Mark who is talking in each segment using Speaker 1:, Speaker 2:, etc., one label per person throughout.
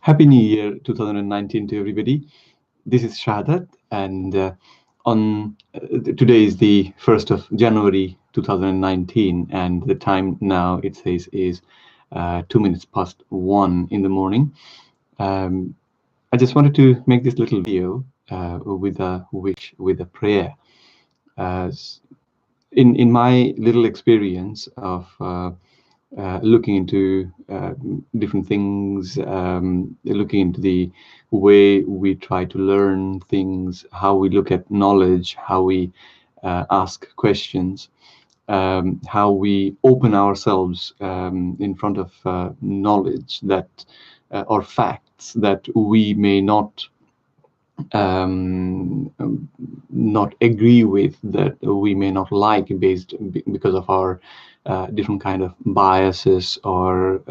Speaker 1: Happy New Year 2019 to everybody. This is Shahadat, and on today is the 1st of January 2019, and the time now it says is 2 minutes past 1 in the morning. Um, I just wanted to make this little video with a wish, with a prayer. In my little experience of looking into different things, looking into the way we try to learn things, how we look at knowledge, how we ask questions, how we open ourselves in front of knowledge that or facts that we may um, not agree with, that we may not like because of our different kind of biases, or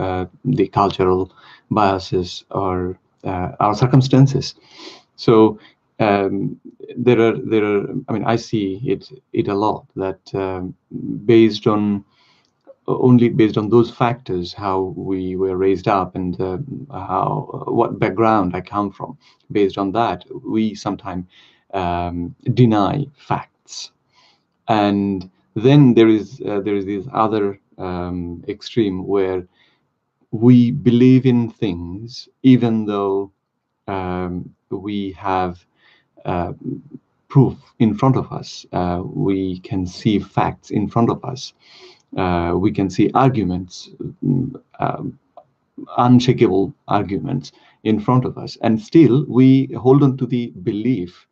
Speaker 1: the cultural biases, or our circumstances. So I mean, I see it a lot, that based on only based on those factors, how we were raised up, and how what background I come from. Based on that, we sometimes deny facts, and then there is this other extreme where we believe in things even though we have uh, proof in front of us. We can see facts in front of us. We can see arguments, um, unshakable arguments in front of us, and still we hold on to the belief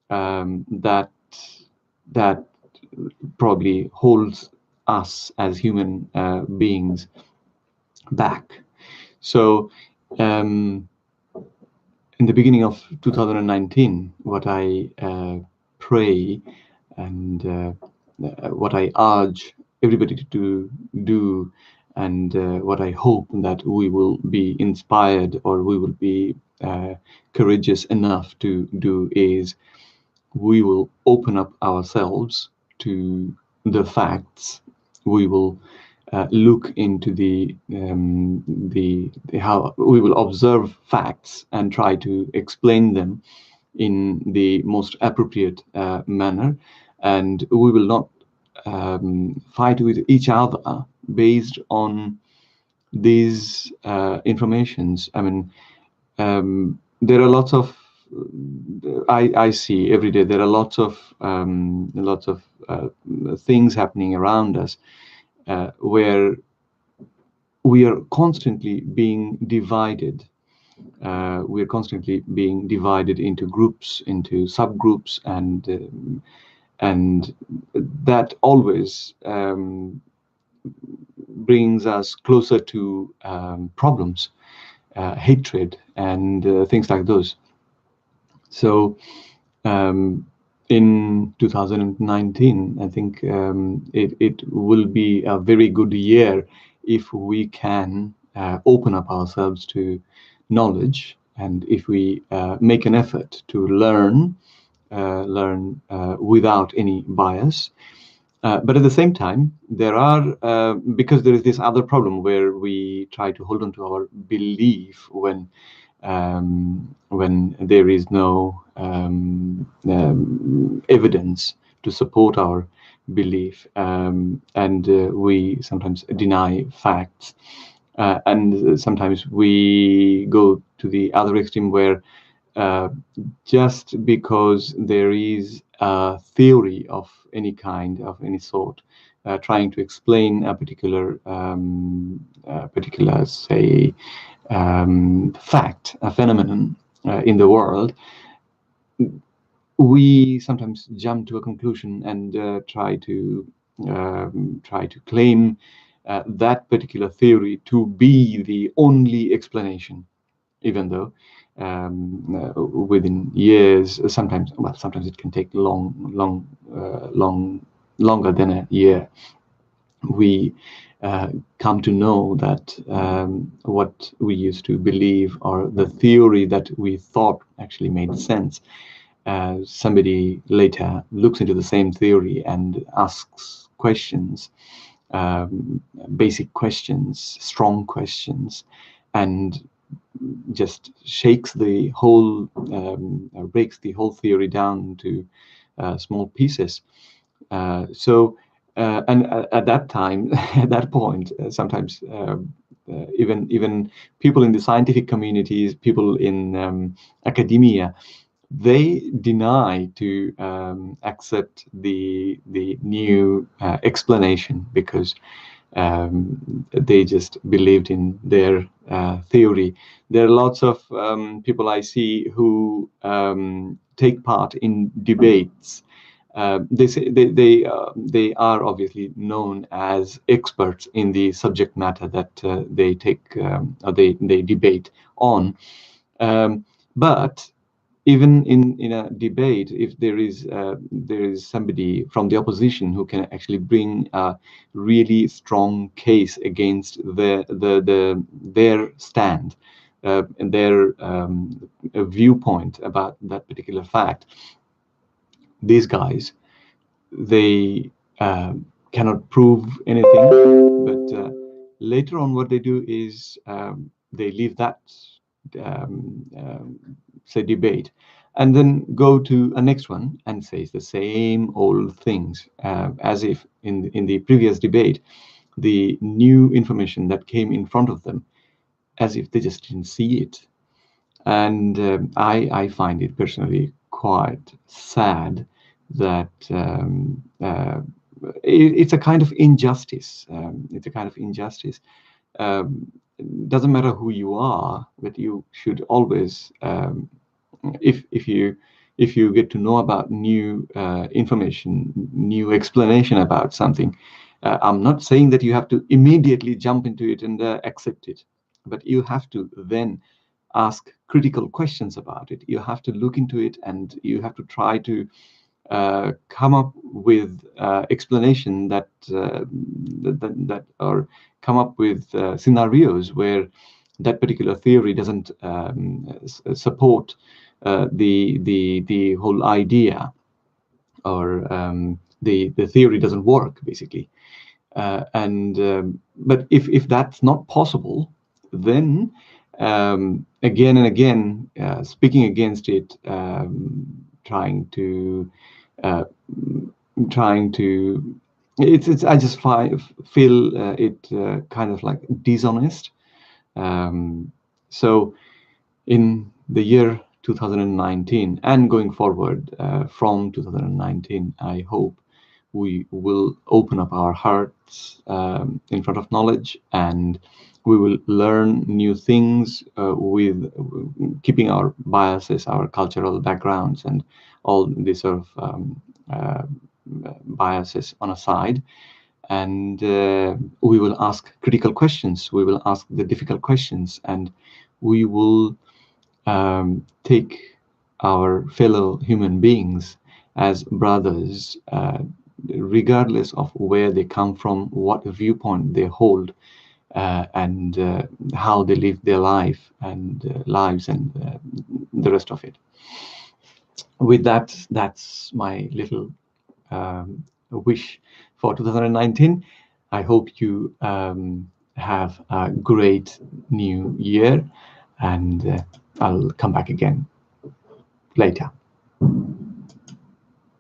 Speaker 1: that probably holds us as human beings back. So, in the beginning of 2019, what I pray, and what I urge everybody to do, and what I hope that we will be inspired, or we will be courageous enough to do, is we will open up ourselves to the facts. We will look into the how we will observe facts and try to explain them in the most appropriate manner, and we will not fight with each other based on these informations. I mean, there are lots of I see every day there are lots of things happening around us where we are constantly being divided. We are constantly being divided into groups, into subgroups, and that always brings us closer to problems, hatred, and things like those. So in 2019, I think it will be a very good year if we can open up ourselves to knowledge, and if we make an effort to learn without any bias. But at the same time, there are because there is this other problem where we try to hold on to our belief when there is no evidence to support our belief, and we sometimes deny facts, and sometimes we go to the other extreme where uh, just because there is a theory of any kind, of any sort, trying to explain a particular, say, fact, a phenomenon in the world, we sometimes jump to a conclusion and try to claim that particular theory to be the only explanation, even though within years, sometimes it can take longer than a year, we come to know that what we used to believe, or the theory that we thought actually made sense, somebody later looks into the same theory and asks questions, basic questions, strong questions, and just shakes the whole, breaks the whole theory down into small pieces. And at that time, at that point, sometimes even people in the scientific communities, people in academia, they deny to accept the new explanation, because they just believed in their theory. There are lots of people I see who take part in debates. They are obviously known as experts in the subject matter that they take or they debate on. But even in a debate, if there is somebody from the opposition who can actually bring a really strong case against their stand and their viewpoint about that particular fact, these guys, they cannot prove anything. But later on, what they do is they leave that say debate, and then go to a next one and says the same old things, as if in the previous debate, the new information that came in front of them, as if they just didn't see it. And I find it personally quite sad that it's a kind of injustice. It's a kind of injustice. Doesn't matter who you are, but you should always, if you get to know about new information, new explanation about something, I'm not saying that you have to immediately jump into it and accept it, but you have to then ask critical questions about it. You have to look into it, and you have to try to come up with explanation that or come up with scenarios where that particular theory doesn't support the whole idea, or the theory doesn't work, basically. But if that's not possible, then again and again speaking against it, trying to it's I just feel it kind of like dishonest. So in the year 2019 and going forward from 2019, I hope we will open up our hearts in front of knowledge, and we will learn new things with keeping our biases, our cultural backgrounds, and all these sort of biases on a side. And we will ask critical questions. We will ask the difficult questions, and we will take our fellow human beings as brothers, regardless of where they come from, what viewpoint they hold, and how they live their life and lives, and the rest of it. With that, that's my little wish for 2019. I hope you have a great new year, and I'll come back again later.